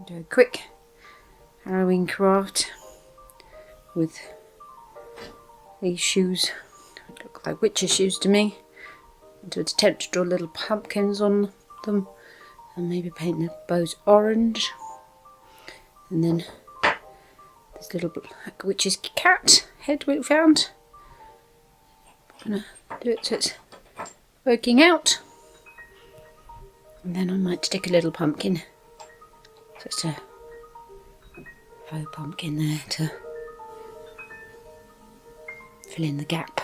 Do a quick Halloween craft with these shoes. They look like witches' shoes to me. To attempt to draw little pumpkins on them and maybe paint the bows orange. And then this little black witch's cat head we found. I'm gonna do it so it's poking out. And then I might stick a little pumpkin. Just a faux pumpkin there to fill in the gap.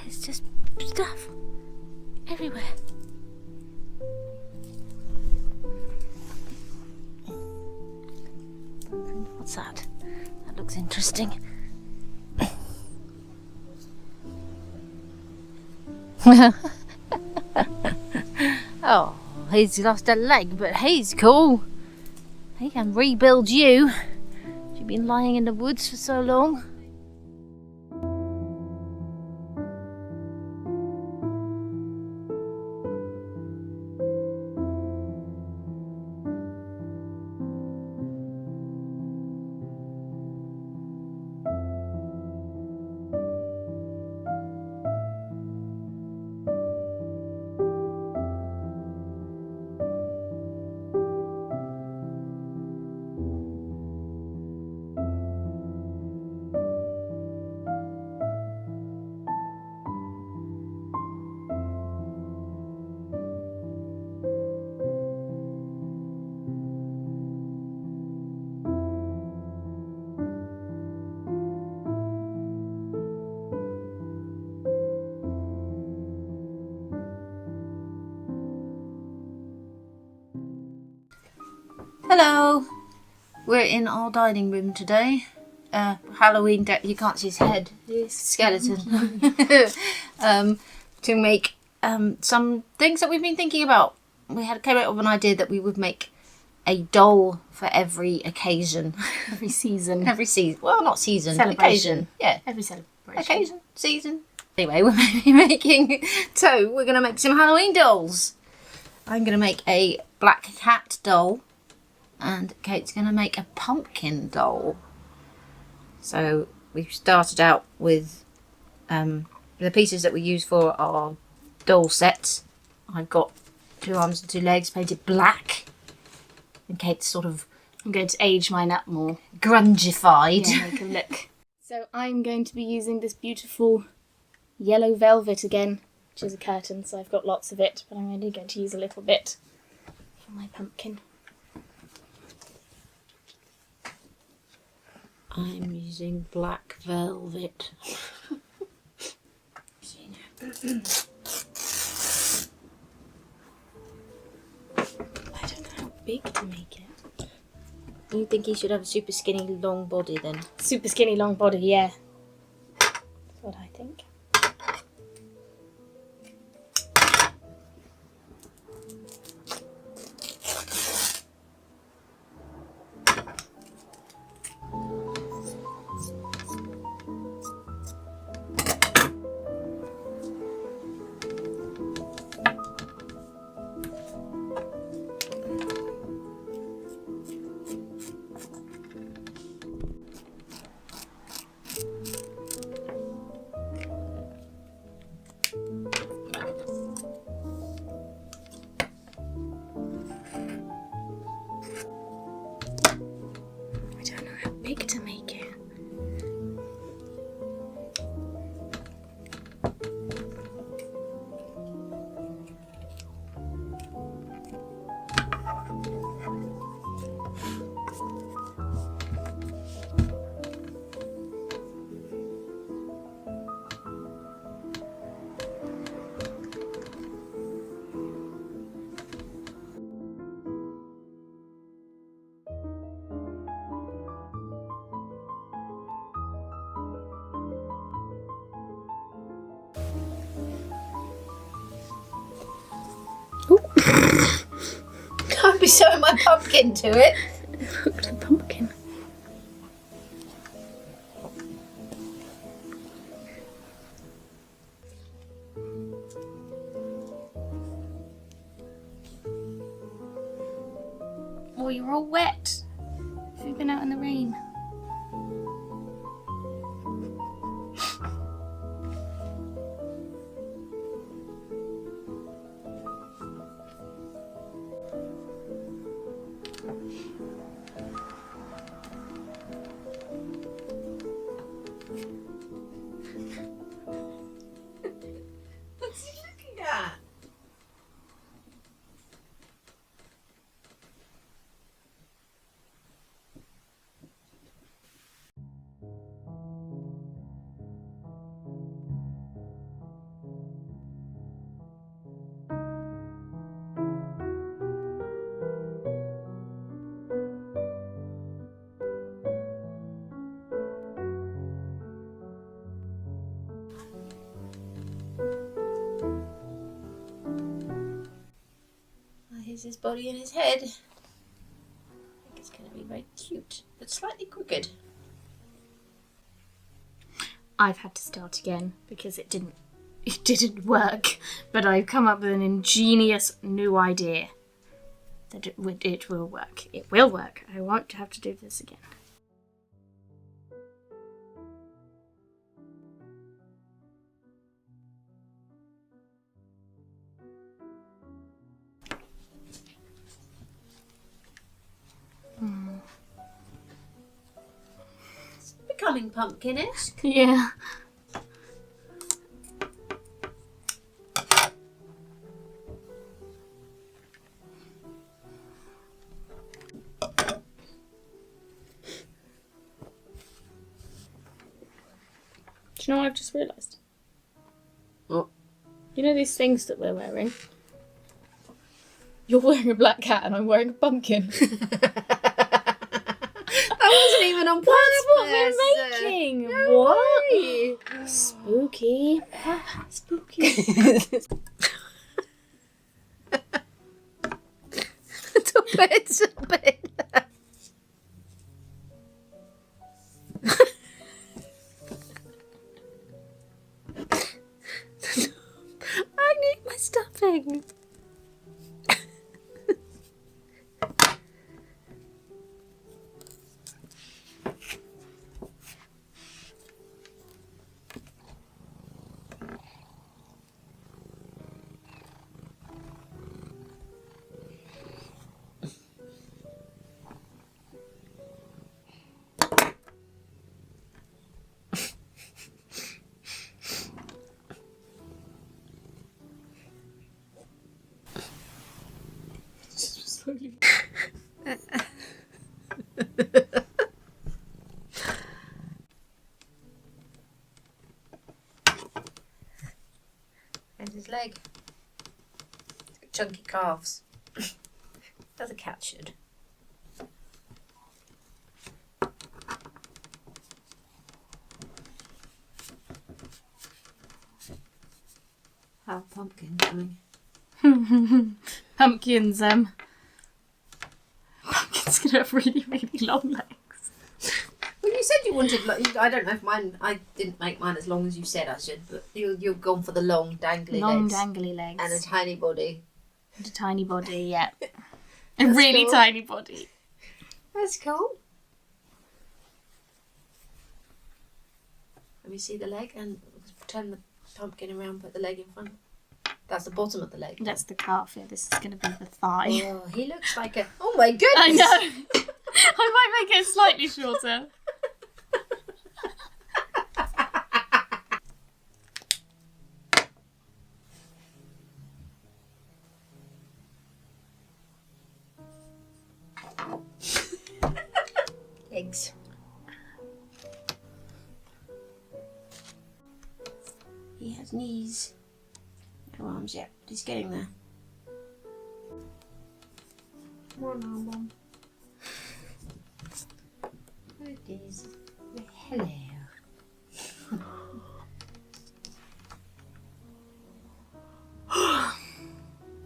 It's just stuff everywhere. What's that? That looks interesting. Oh, he's lost a leg, but he's cool. He can rebuild you. You've been lying in the woods for so long. Hello! We're in our dining room today. Halloween you can't see his head, his skeleton. To make some things that we've been thinking about. We came up with an idea that we would make a doll for every occasion. Every season. Every season. Well, not season. Celebration. Occasion. Yeah. Every celebration. Occasion. Season. Anyway, we're making... So, we're going to make some Halloween dolls. I'm going to make a black cat doll. And Kate's going to make a pumpkin doll. So, we've started out with the pieces that we use for our doll sets. I've got 2 arms and 2 legs painted black. And Kate's sort of... I'm going to age mine up more. Grungified. Yeah, make a look. So I'm going to be using this beautiful yellow velvet again, which is a curtain, so I've got lots of it, but I'm only going to use a little bit for my pumpkin. I'm using black velvet. I don't know how big to make it. You think he should have a super skinny long body then? Super skinny long body, yeah. That's what I think. Big to make it. Can't be showing my pumpkin to it. Look at the pumpkin. Oh, you're all wet. You've been out in the rain. What's he looking at? Here's his body and his head. I think it's going to be very cute, but slightly crooked. I've had to start again because it didn't work, but I've come up with an ingenious new idea that it will work. It will work. I won't have to do this again. It's becoming pumpkinish. Yeah. Do you know what I've just realised? What? You know these things that we're wearing? You're wearing a black cat and I'm wearing a pumpkin. wasn't even on That's what purpose. we're making. No What? way. Spooky. Spooky. It's a bit. I need my stuffing. Slowly. And his leg. It's got chunky calves. As a cat should. How pumpkin coming? Pumpkins gonna have really, really long legs. Well, you said you wanted. I don't know if mine. I didn't make mine as long as you said I should, but you've gone for the long dangly Long legs dangly legs. and a tiny body. And a tiny body, yeah. A That's really cool. tiny body. That's cool. Let me see the leg and turn the pumpkin around. Put the leg in front. That's the bottom of the leg. That's the calf, yeah. This is going to be the thigh. Oh, he looks like a. Oh my goodness! I know. I might make it slightly shorter. Legs. He has knees. No arms yet, but he's getting there. One arm on. There it is. Hello.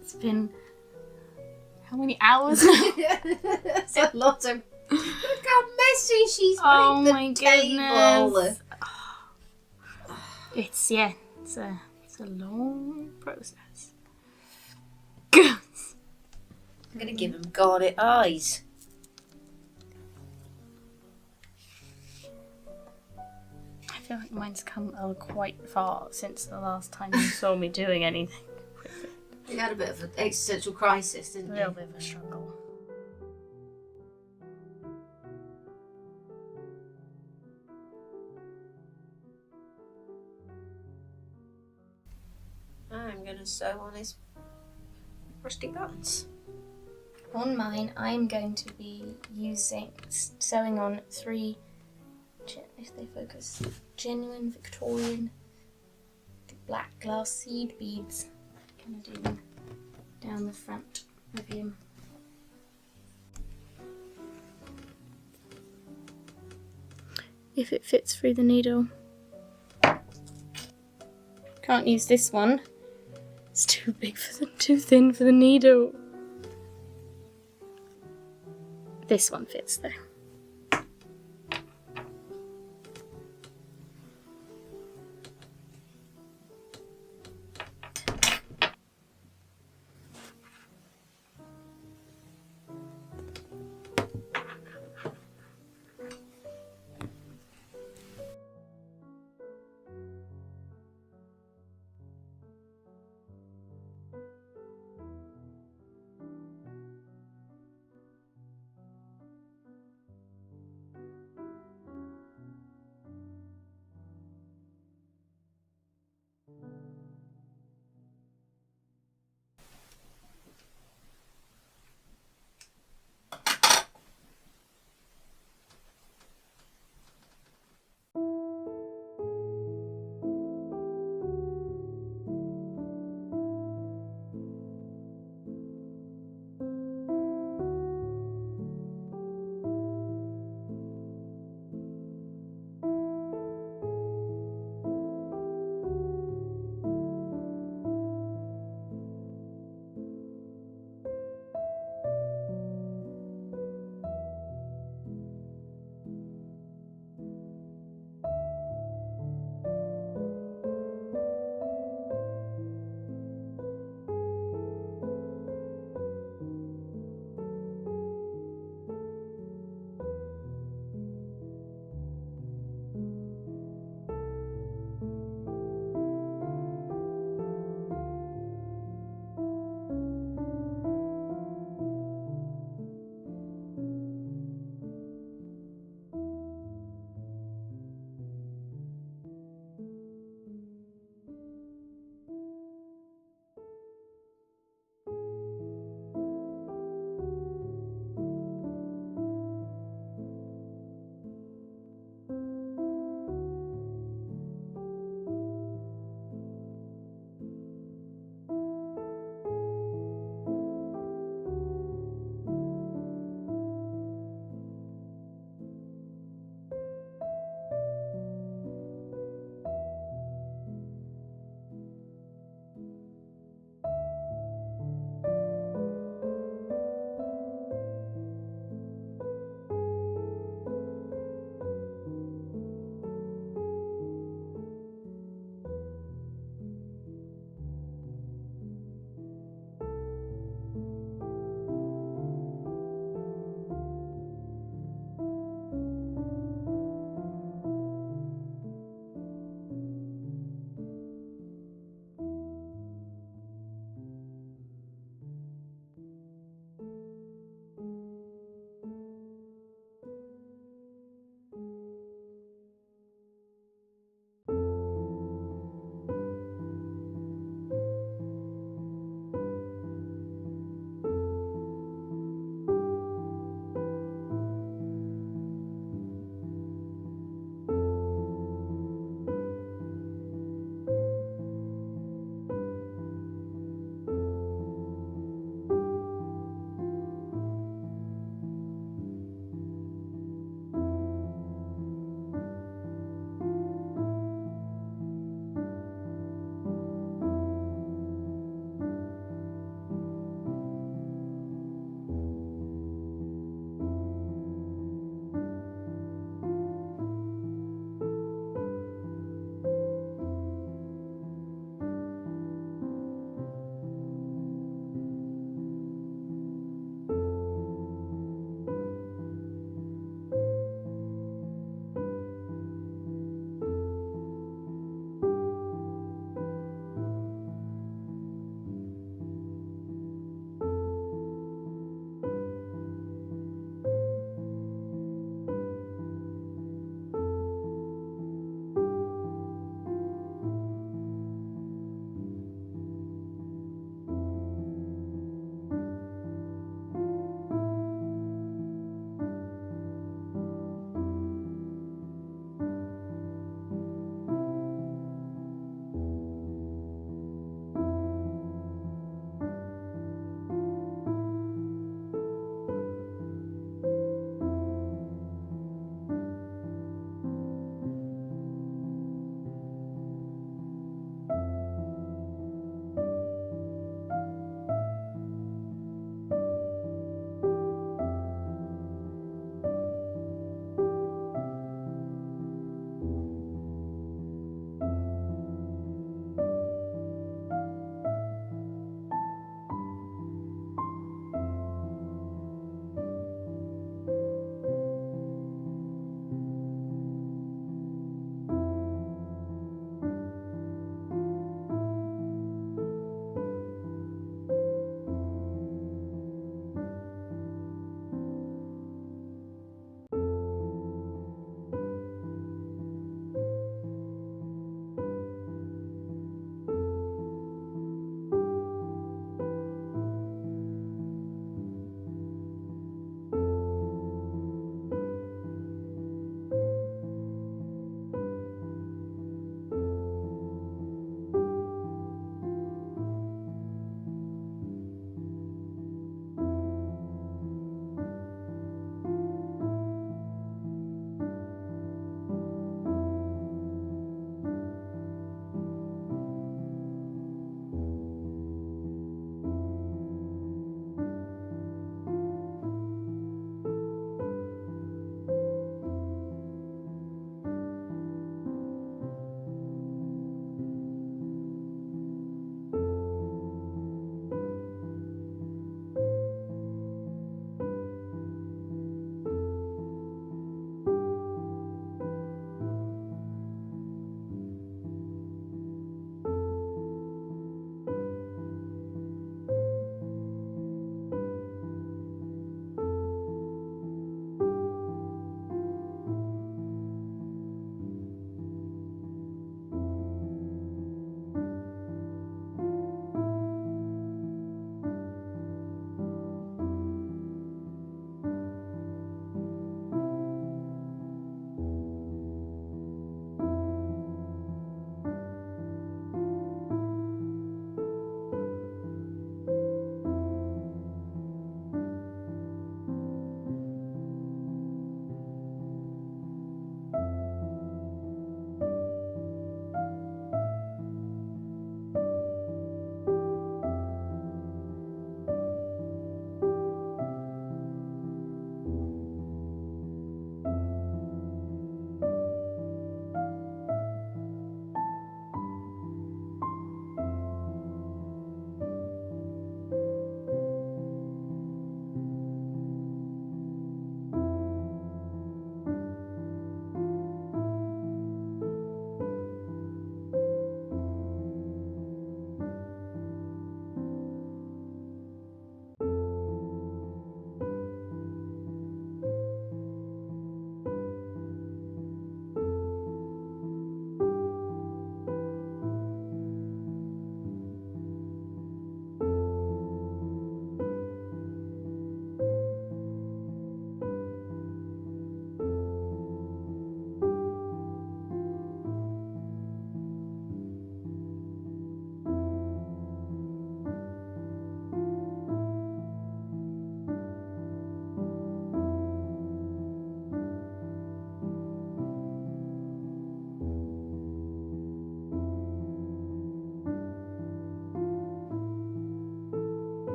It's been how many hours? It's a lot of. Look how messy she's Oh made the my table. goodness. It's a long process. I'm gonna give him garnet eyes. I feel like mine's come quite far since the last time you saw me doing anything. You had a bit of an existential crisis, didn't A you? little bit of a struggle. I'm gonna sew on his rusty buttons. On mine, I'm going to be sewing on 3, if they focus, genuine Victorian black glass seed beads. Gonna do them down the front of him. If it fits through the needle. Can't use this one. It's too thin for the needle. This one fits though.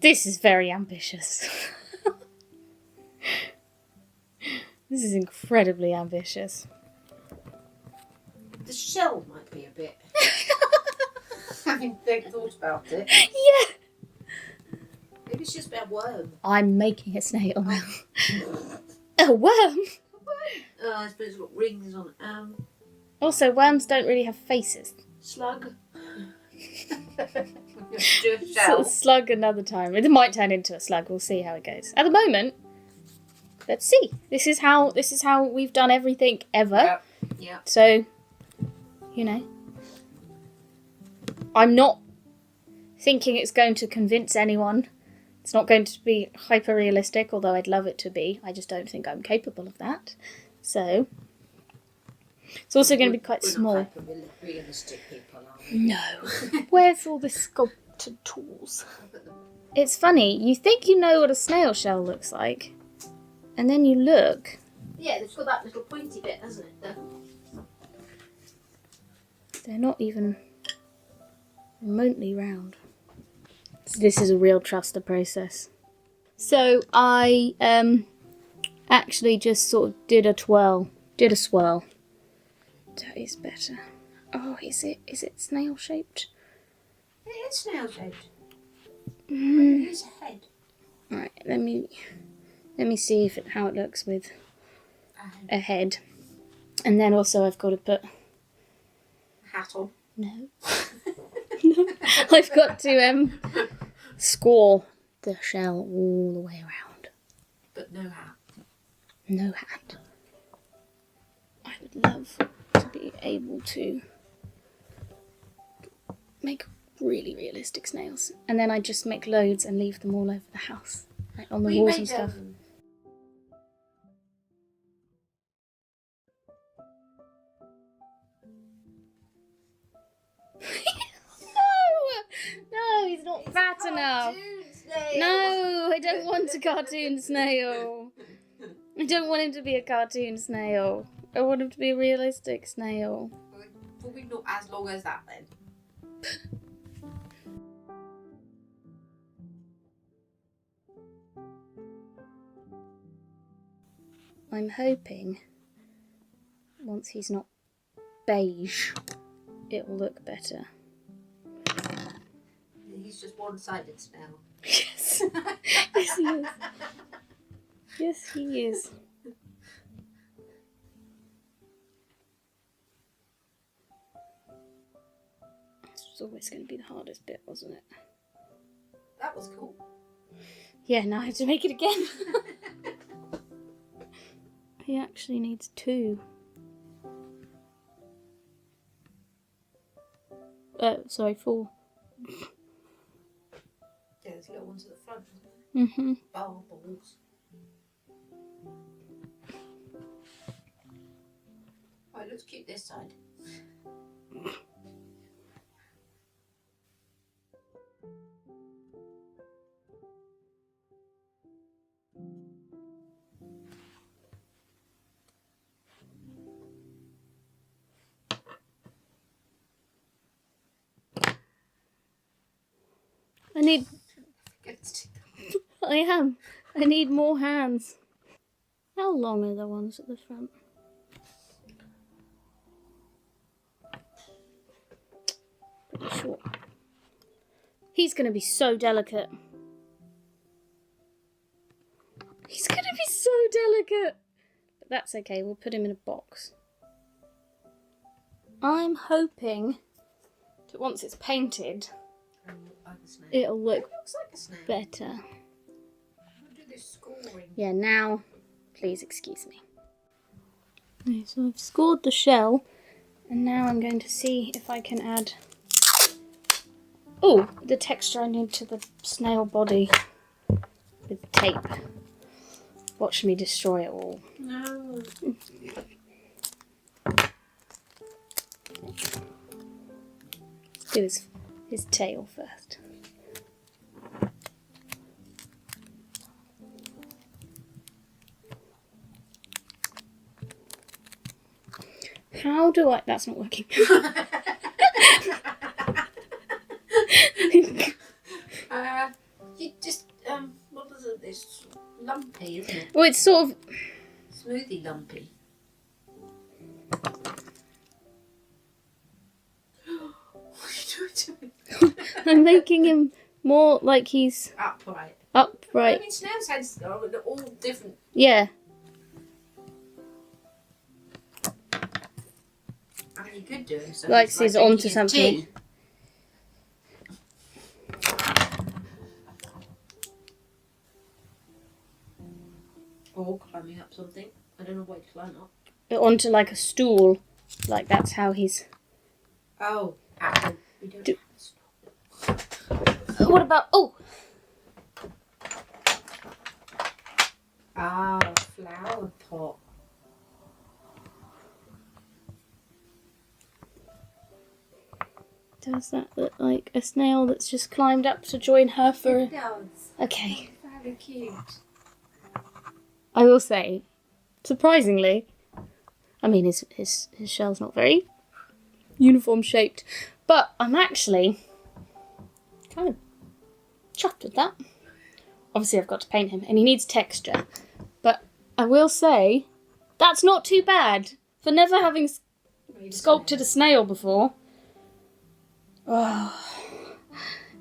This is very ambitious. This is incredibly ambitious. The shell might be a bit. Having thought about it. Yeah. Maybe it's just a worm. I'm making a snail now. A worm? Oh, I suppose it's got rings on it. Also, worms don't really have faces. Slug. Do a So shell. slug another time. It might turn into a slug. We'll see how it goes. At the moment, let's see. This is how we've done everything ever. Yeah. So, you know, I'm not thinking it's going to convince anyone. It's not going to be hyper realistic, although I'd love it to be. I just don't think I'm capable of that. So, it's also going to be quite small. Not realistic people, are we? No. Where's all the sculpted tools? It's funny. You think you know what a snail shell looks like, and then you look. Yeah, it's got that little pointy bit, hasn't it? They're not even remotely round. So this is a real truster process. So I actually just sort of did a swirl. That is better. Oh, is it snail shaped? It is snail shaped. Mm. It is a head. Right, let me see how it looks with a head. And then also I've got to put Hat on. no. I've got to score the shell all the way around. But no hat. No hat. I would love to be able to make really realistic snails. And then I just make loads and leave them all over the house. Like on the walls and stuff. No, he's not fat enough. No, I don't want a cartoon snail. I don't want him to be a cartoon snail. I want him to be a realistic snail. Probably not as long as that then. I'm hoping once he's not beige, it will look better. He's just one-sided snail. Yes. Yes, he is. Yes, he is. This was always going to be the hardest bit, wasn't it? That was cool. Yeah, now I have to make it again. He actually needs 2. Sorry, 4. Yeah, there's little ones at the front, isn't there? Mm-hmm. Bubbles. Oh, it looks cute this side. I am. I need more hands. How long are the ones at the front? Pretty short. He's going to be so delicate. He's going to be so delicate. But that's okay. We'll put him in a box. I'm hoping that once it's painted, it'll look looks like a snail. better. I'll do this scoring. Yeah, now, please excuse me. Okay, so I've scored the shell, and now I'm going to see if I can add the texture I need to the snail body with tape. Watch me destroy it all. No. Do his tail first. How do I... That's not working. You just what is it? It's lumpy, isn't it? Well, it's sort of. Smoothie lumpy. What are you doing to me? I'm making him more like he's Upright. upright. I mean, snails' heads are all different. Yeah. I mean, you could do him so Likes it's he's onto drinking his something. tea. Or climbing up something. I don't know why to climb up. Onto like a stool. Like that's how he's. Oh, apple. We don't Do- have a stop. What about. Oh! Ah, flower pot. Does that look like a snail that's just climbed up to join her for. It does. Okay. Very cute. I will say, surprisingly, I mean, his shell's not very uniform shaped, but I'm actually kind of chuffed with that. Obviously, I've got to paint him, and he needs texture, but I will say that's not too bad for never having sculpted a snail before. Oh,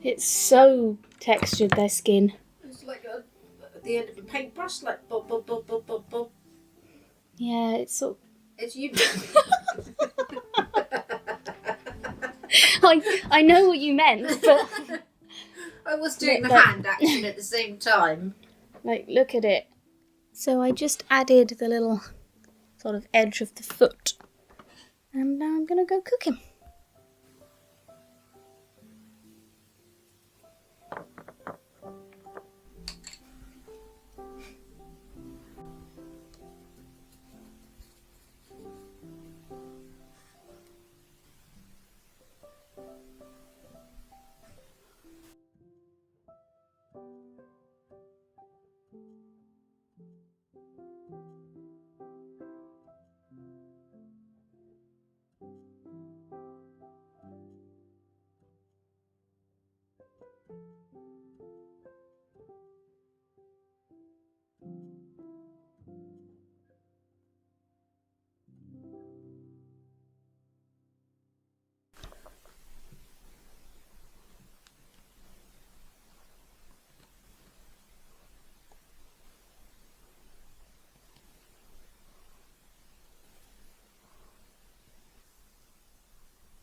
it's so textured, their skin. It's like at the end of a paintbrush, like bob, bob, bob, bob, bob, bob. Yeah, it's sort of. It's you. I know what you meant, but I was doing the Look, hand action at the same time. like, look at it. So I just added the little sort of edge of the foot, and now I'm gonna go cook him.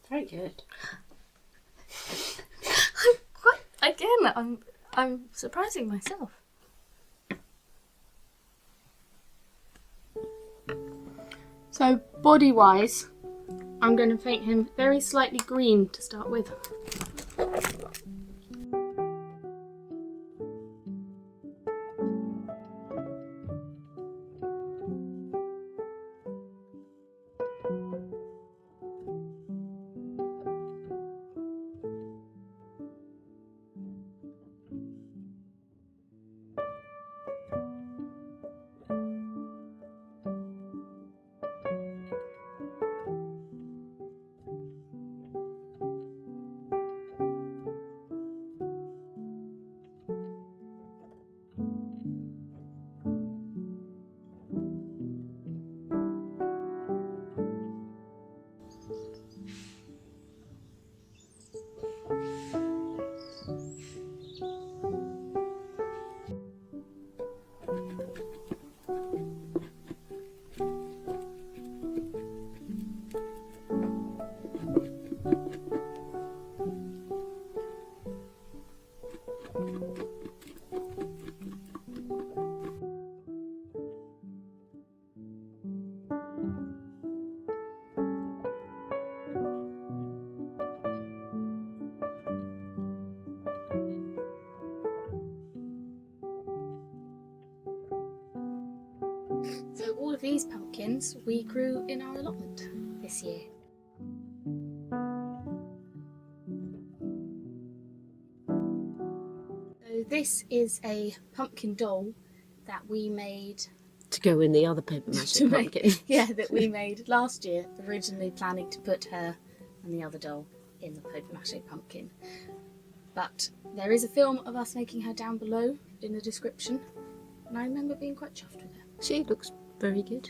Very good. I'm surprising myself. So body-wise, I'm going to paint him very slightly green to start with. So all of these pumpkins we grew in our allotment this year. So this is a pumpkin doll that we made To go in the other paper mache pumpkin. that we made last year, originally planning to put her and the other doll in the paper mache pumpkin. But there is a film of us making her down below in the description, and I remember being quite chuffed with her. She looks very good.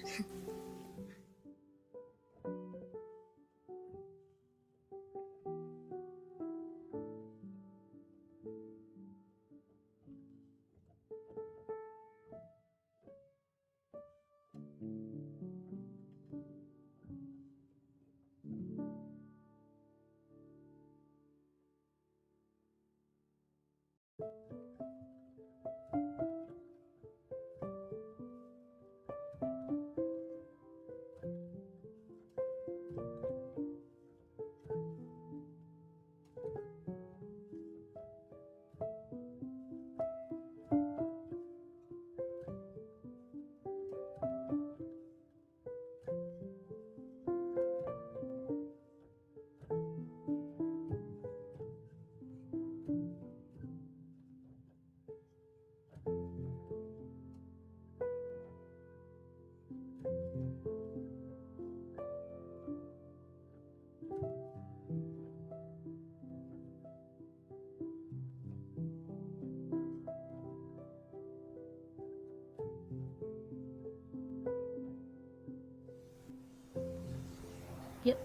Yep,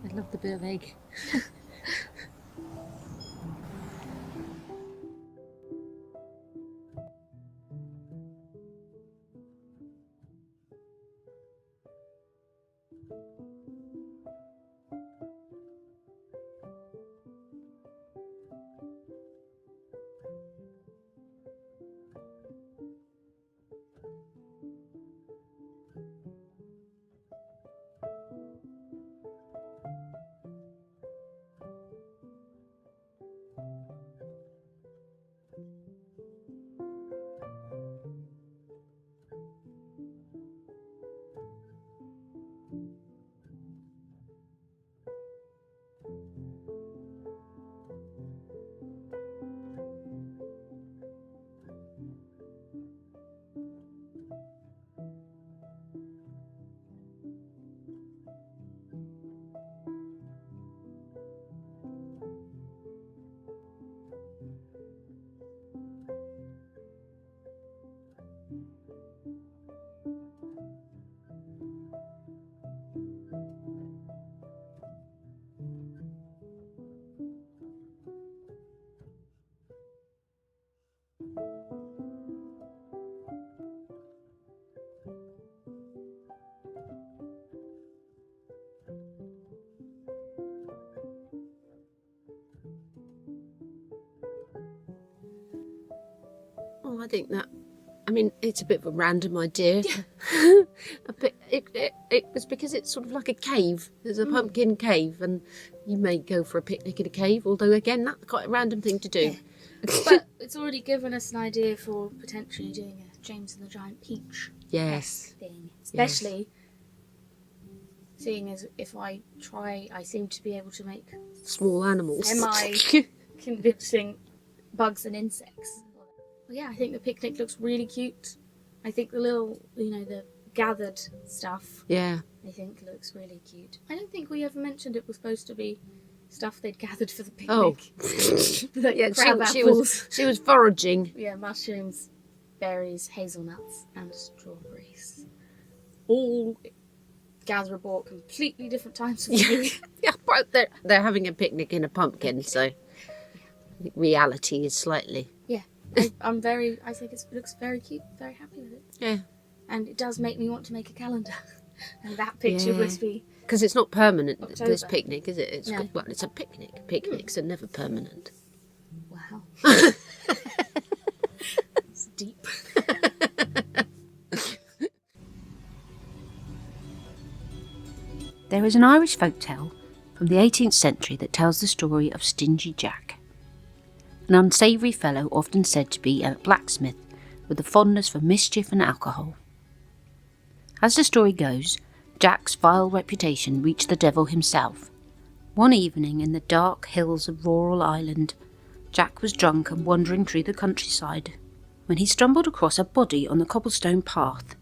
I love the bit of egg. Oh, I think that, I mean, it's a bit of a random idea. Yeah. It was because it's sort of like a cave. There's a pumpkin cave, and you may go for a picnic in a cave, although, again, that's quite a random thing to do. Yeah. But it's already given us an idea for potentially doing a James and the Giant Peach thing. Especially seeing as if I seem to be able to make small animals. Semi-convincing bugs and insects. Well, yeah, I think the picnic looks really cute. I think the little, the gathered stuff, I think looks really cute. I don't think we ever mentioned it was supposed to be stuff they'd gathered for the picnic. Oh. Like crab apples. She was foraging. Yeah, mushrooms, berries, hazelnuts, and strawberries. All gatherable at completely different times of the year. Yeah, but they're having a picnic in a pumpkin, so I think reality is slightly... Yeah. I think it looks very cute, very happy with it. Yeah. And it does make me want to make a calendar. And that picture would be... Because it's not permanent, October. this picnic, is it? No. Well, it's a picnic. Picnics are never permanent. Wow. It's deep. There is an Irish folktale from the 18th century that tells the story of Stingy Jack, an unsavoury fellow often said to be a blacksmith with a fondness for mischief and alcohol. As the story goes, Jack's vile reputation reached the devil himself. One evening in the dark hills of rural Ireland, Jack was drunk and wandering through the countryside when he stumbled across a body on the cobblestone path.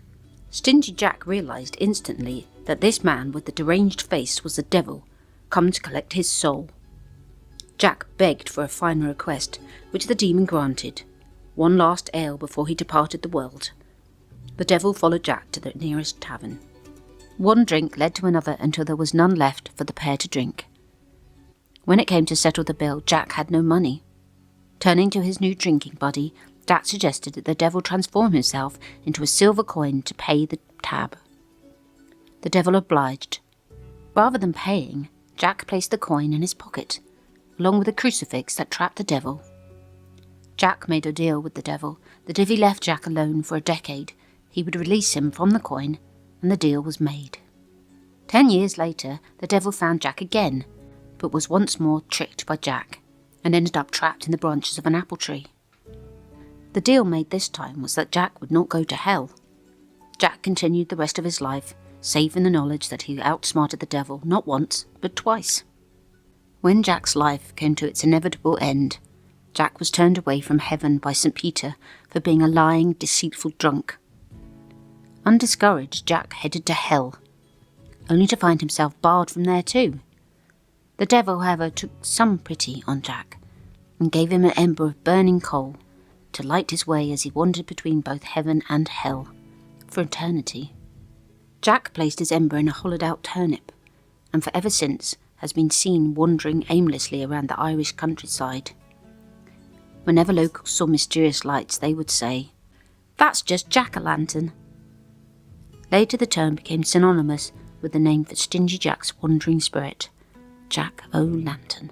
Stingy Jack realised instantly that this man with the deranged face was the devil, come to collect his soul. Jack begged for a final request, which the demon granted: one last ale before he departed the world. The devil followed Jack to the nearest tavern. One drink led to another until there was none left for the pair to drink. When it came to settle the bill, Jack had no money. Turning to his new drinking buddy, Jack suggested that the devil transform himself into a silver coin to pay the tab. The devil obliged. Rather than paying, Jack placed the coin in his pocket, along with a crucifix that trapped the devil. Jack made a deal with the devil that if he left Jack alone for a decade, he would release him from the coin, and the deal was made. 10 years later, the devil found Jack again, but was once more tricked by Jack, and ended up trapped in the branches of an apple tree. The deal made this time was that Jack would not go to hell. Jack continued the rest of his life, safe in the knowledge that he outsmarted the devil not once, but twice. When Jack's life came to its inevitable end, Jack was turned away from heaven by St. Peter for being a lying, deceitful drunk. Undiscouraged, Jack headed to hell, only to find himself barred from there too. The devil, however, took some pity on Jack, and gave him an ember of burning coal to light his way as he wandered between both heaven and hell, for eternity. Jack placed his ember in a hollowed-out turnip, and for ever since has been seen wandering aimlessly around the Irish countryside. Whenever locals saw mysterious lights, they would say, "That's just Jack-o'-lantern." Later the term became synonymous with the name for Stingy Jack's wandering spirit, Jack-o'-lantern.